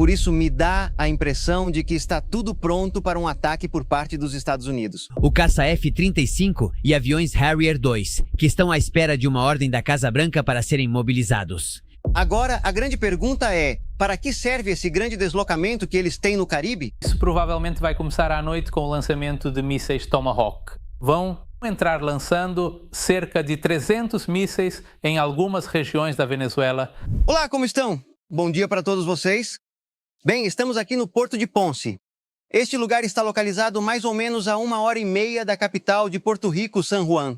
Por isso me dá a impressão de que está tudo pronto para um ataque por parte dos Estados Unidos. O caça F-35 e aviões Harrier II, que estão à espera de uma ordem da Casa Branca para serem mobilizados. Agora, a grande pergunta é, para que serve esse grande deslocamento que eles têm no Caribe? Isso provavelmente vai começar à noite com o lançamento de mísseis Tomahawk. Vão entrar lançando cerca de 300 mísseis em algumas regiões da Venezuela. Olá, como estão? Bom dia para todos vocês. Bem, estamos aqui no Porto de Ponce. Este lugar está localizado mais ou menos a 1h30 da capital de Porto Rico, San Juan.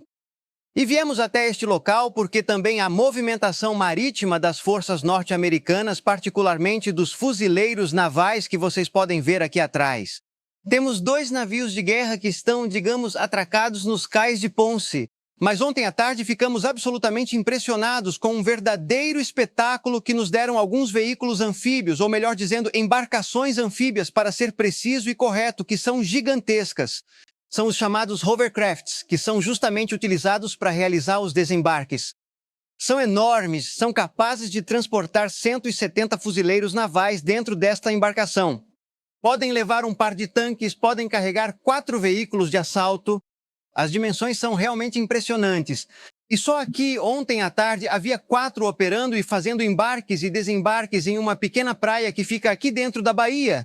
E viemos até este local porque também há movimentação marítima das forças norte-americanas, particularmente dos fuzileiros navais que vocês podem ver aqui atrás. Temos 2 navios de guerra que estão, digamos, atracados nos cais de Ponce. Mas ontem à tarde ficamos absolutamente impressionados com um verdadeiro espetáculo que nos deram alguns veículos anfíbios, ou melhor dizendo, embarcações anfíbias, para ser preciso e correto, que são gigantescas. São os chamados hovercrafts, que são justamente utilizados para realizar os desembarques. São enormes, são capazes de transportar 170 fuzileiros navais dentro desta embarcação. Podem levar um par de tanques, podem carregar 4 veículos de assalto. As dimensões são realmente impressionantes. E só aqui, ontem à tarde, havia 4 operando e fazendo embarques e desembarques em uma pequena praia que fica aqui dentro da baía.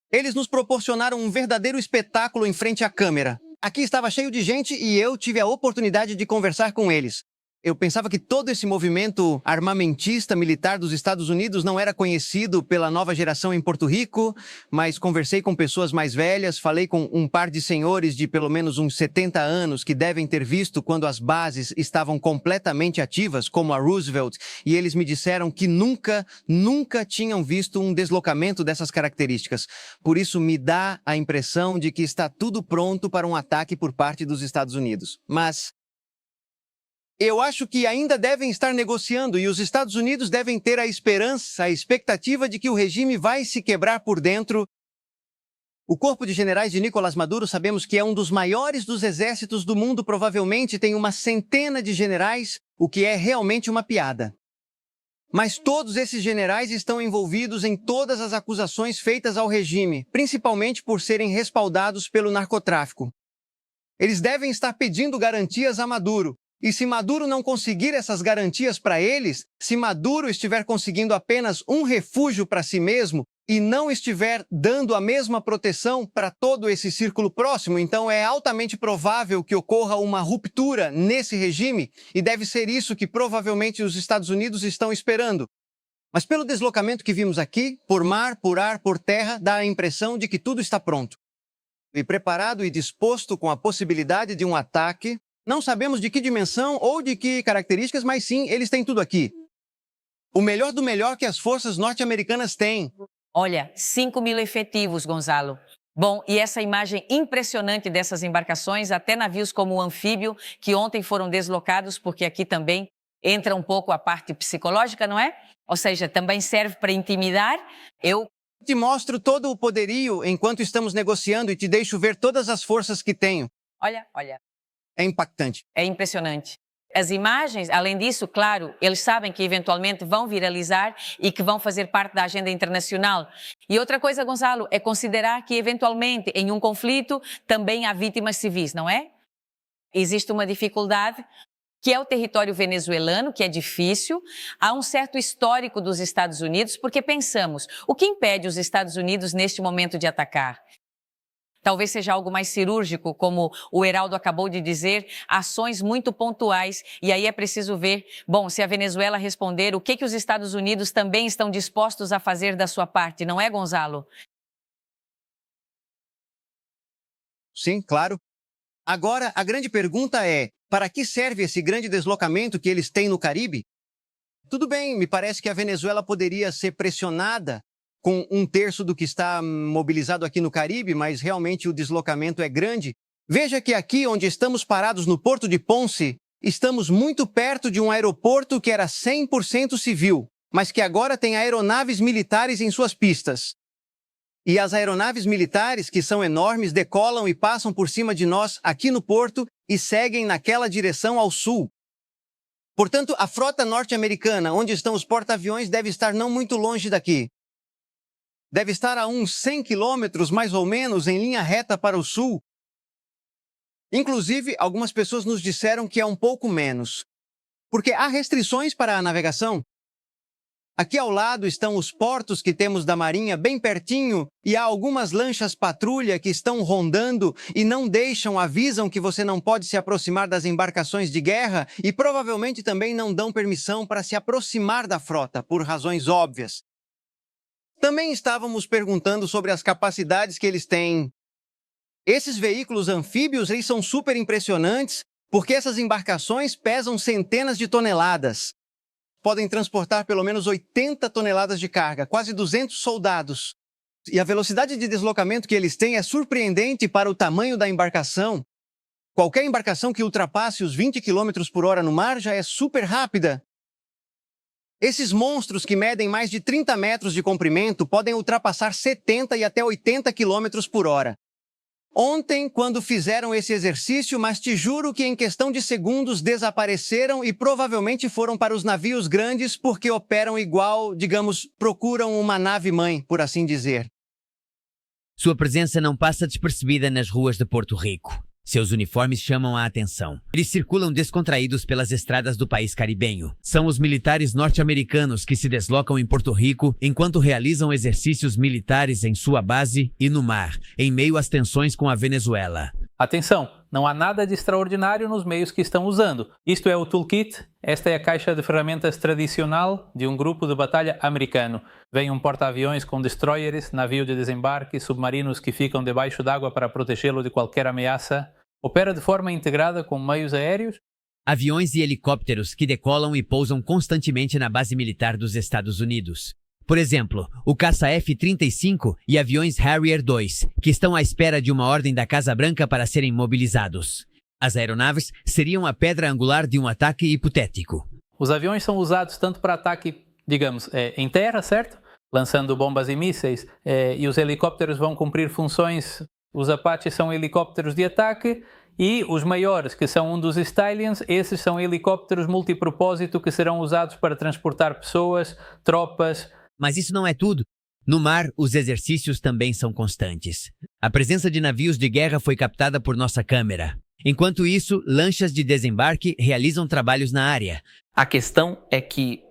Eles nos proporcionaram um verdadeiro espetáculo em frente à câmera. Aqui estava cheio de gente e eu tive a oportunidade de conversar com eles. Eu pensava que todo esse movimento armamentista militar dos Estados Unidos não era conhecido pela nova geração em Porto Rico, mas conversei com pessoas mais velhas, falei com um par de senhores de pelo menos uns 70 anos que devem ter visto quando as bases estavam completamente ativas, como a Roosevelt, e eles me disseram que nunca tinham visto um deslocamento dessas características. Por isso me dá a impressão de que está tudo pronto para um ataque por parte dos Estados Unidos. Mas eu acho que ainda devem estar negociando e os Estados Unidos devem ter a esperança, a expectativa de que o regime vai se quebrar por dentro. O corpo de generais de Nicolás Maduro sabemos que é um dos maiores dos exércitos do mundo, provavelmente tem uma centena de generais, o que é realmente uma piada. Mas todos esses generais estão envolvidos em todas as acusações feitas ao regime, principalmente por serem respaldados pelo narcotráfico. Eles devem estar pedindo garantias a Maduro. E se Maduro não conseguir essas garantias para eles, se Maduro estiver conseguindo apenas um refúgio para si mesmo e não estiver dando a mesma proteção para todo esse círculo próximo, então é altamente provável que ocorra uma ruptura nesse regime e deve ser isso que provavelmente os Estados Unidos estão esperando. Mas pelo deslocamento que vimos aqui, por mar, por ar, por terra, dá a impressão de que tudo está pronto. E preparado e disposto com a possibilidade de um ataque. Não sabemos de que dimensão ou de que características, mas sim, eles têm tudo aqui. O melhor do melhor que as forças norte-americanas têm. Olha, 5.000 efetivos, Gonzalo. Bom, e essa imagem impressionante dessas embarcações, até navios como o anfíbio, que ontem foram deslocados, porque aqui também entra um pouco a parte psicológica, não é? Ou seja, também serve para intimidar. Eu te mostro todo o poderio enquanto estamos negociando e te deixo ver todas as forças que tenho. Olha. É impactante. É impressionante. As imagens, além disso, claro, eles sabem que eventualmente vão viralizar e que vão fazer parte da agenda internacional. E outra coisa, Gonzalo, é considerar que eventualmente em um conflito também há vítimas civis, não é? Existe uma dificuldade, que é o território venezuelano, que é difícil. Há um certo histórico dos Estados Unidos, porque pensamos, o que impede os Estados Unidos neste momento de atacar? Talvez seja algo mais cirúrgico, como o Heraldo acabou de dizer, ações muito pontuais, e aí é preciso ver, bom, se a Venezuela responder, o que os Estados Unidos também estão dispostos a fazer da sua parte, não é, Gonzalo? Sim, claro. Agora, a grande pergunta é, para que serve esse grande deslocamento que eles têm no Caribe? Tudo bem, me parece que a Venezuela poderia ser pressionada com 1/3 do que está mobilizado aqui no Caribe, mas realmente o deslocamento é grande. Veja que aqui onde estamos parados no Porto de Ponce, estamos muito perto de um aeroporto que era 100% civil, mas que agora tem aeronaves militares em suas pistas. E as aeronaves militares, que são enormes, decolam e passam por cima de nós aqui no porto e seguem naquela direção ao sul. Portanto, a frota norte-americana, onde estão os porta-aviões, deve estar não muito longe daqui. Deve estar a uns 100 quilômetros, mais ou menos, em linha reta para o sul. Inclusive, algumas pessoas nos disseram que é um pouco menos, porque há restrições para a navegação. Aqui ao lado estão os portos que temos da Marinha, bem pertinho, e há algumas lanchas patrulha que estão rondando e não deixam, avisam que você não pode se aproximar das embarcações de guerra e provavelmente também não dão permissão para se aproximar da frota, por razões óbvias. Também estávamos perguntando sobre as capacidades que eles têm. Esses veículos anfíbios, eles são super impressionantes, porque essas embarcações pesam centenas de toneladas. Podem transportar pelo menos 80 toneladas de carga, quase 200 soldados. E a velocidade de deslocamento que eles têm é surpreendente para o tamanho da embarcação. Qualquer embarcação que ultrapasse os 20 km por hora no mar já é super rápida. Esses monstros que medem mais de 30 metros de comprimento podem ultrapassar 70 e até 80 km por hora. Ontem, quando fizeram esse exercício, mas te juro que em questão de segundos desapareceram e provavelmente foram para os navios grandes porque operam igual, digamos, procuram uma nave-mãe, por assim dizer. Sua presença não passa despercebida nas ruas de Porto Rico. Seus uniformes chamam a atenção. Eles circulam descontraídos pelas estradas do país caribenho. São os militares norte-americanos que se deslocam em Porto Rico enquanto realizam exercícios militares em sua base e no mar, em meio às tensões com a Venezuela. Atenção, não há nada de extraordinário nos meios que estão usando. Isto é o toolkit, esta é a caixa de ferramentas tradicional de um grupo de batalha americano. Vem um porta-aviões com destroyers, navio de desembarque, submarinos que ficam debaixo d'água para protegê-lo de qualquer ameaça. Opera de forma integrada com meios aéreos. Aviões e helicópteros que decolam e pousam constantemente na base militar dos Estados Unidos. Por exemplo, o caça F-35 e aviões Harrier II, que estão à espera de uma ordem da Casa Branca para serem mobilizados. As aeronaves seriam a pedra angular de um ataque hipotético. Os aviões são usados tanto para ataque, digamos, em terra, certo? Lançando bombas e mísseis, e os helicópteros vão cumprir funções. Os Apaches são helicópteros de ataque e os maiores, que são um dos Stallions, esses são helicópteros multipropósito que serão usados para transportar pessoas, tropas. Mas isso não é tudo. No mar, os exercícios também são constantes. A presença de navios de guerra foi captada por nossa câmera. Enquanto isso, lanchas de desembarque realizam trabalhos na área. A questão é que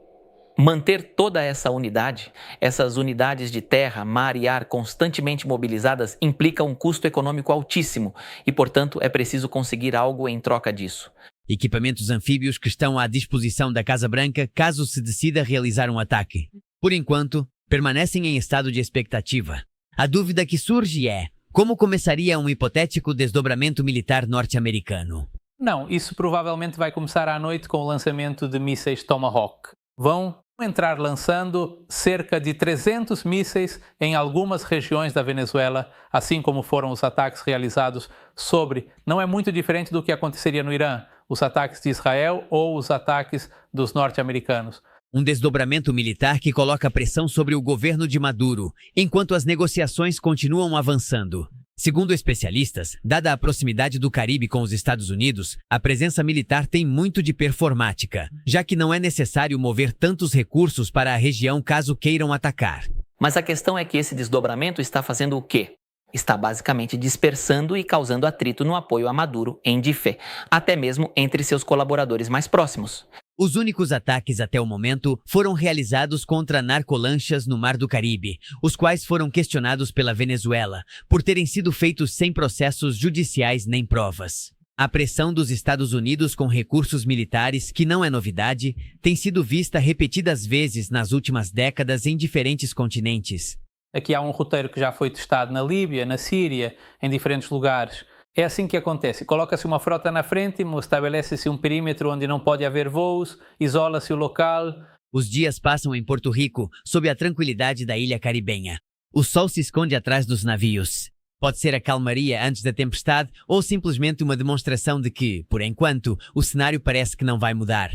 manter toda essa unidade, essas unidades de terra, mar e ar constantemente mobilizadas, implica um custo econômico altíssimo e, portanto, é preciso conseguir algo em troca disso. Equipamentos anfíbios que estão à disposição da Casa Branca caso se decida realizar um ataque. Por enquanto, permanecem em estado de expectativa. A dúvida que surge é: como começaria um hipotético desdobramento militar norte-americano? Não, isso provavelmente vai começar à noite com o lançamento de mísseis Tomahawk. Vão entrar lançando cerca de 300 mísseis em algumas regiões da Venezuela, assim como foram os ataques realizados sobre. Não é muito diferente do que aconteceria no Irã, os ataques de Israel ou os ataques dos norte-americanos. Um desdobramento militar que coloca pressão sobre o governo de Maduro, enquanto as negociações continuam avançando. Segundo especialistas, dada a proximidade do Caribe com os Estados Unidos, a presença militar tem muito de performática, já que não é necessário mover tantos recursos para a região caso queiram atacar. Mas a questão é que esse desdobramento está fazendo o quê? Está basicamente dispersando e causando atrito no apoio a Maduro em Difé, até mesmo entre seus colaboradores mais próximos. Os únicos ataques até o momento foram realizados contra narcolanchas no Mar do Caribe, os quais foram questionados pela Venezuela por terem sido feitos sem processos judiciais nem provas. A pressão dos Estados Unidos com recursos militares, que não é novidade, tem sido vista repetidas vezes nas últimas décadas em diferentes continentes. Aqui há um roteiro que já foi testado na Líbia, na Síria, em diferentes lugares. É assim que acontece. Coloca-se uma frota na frente, estabelece-se um perímetro onde não pode haver voos, isola-se o local. Os dias passam em Porto Rico sob a tranquilidade da ilha caribenha. O sol se esconde atrás dos navios. Pode ser a calmaria antes da tempestade ou simplesmente uma demonstração de que, por enquanto, o cenário parece que não vai mudar.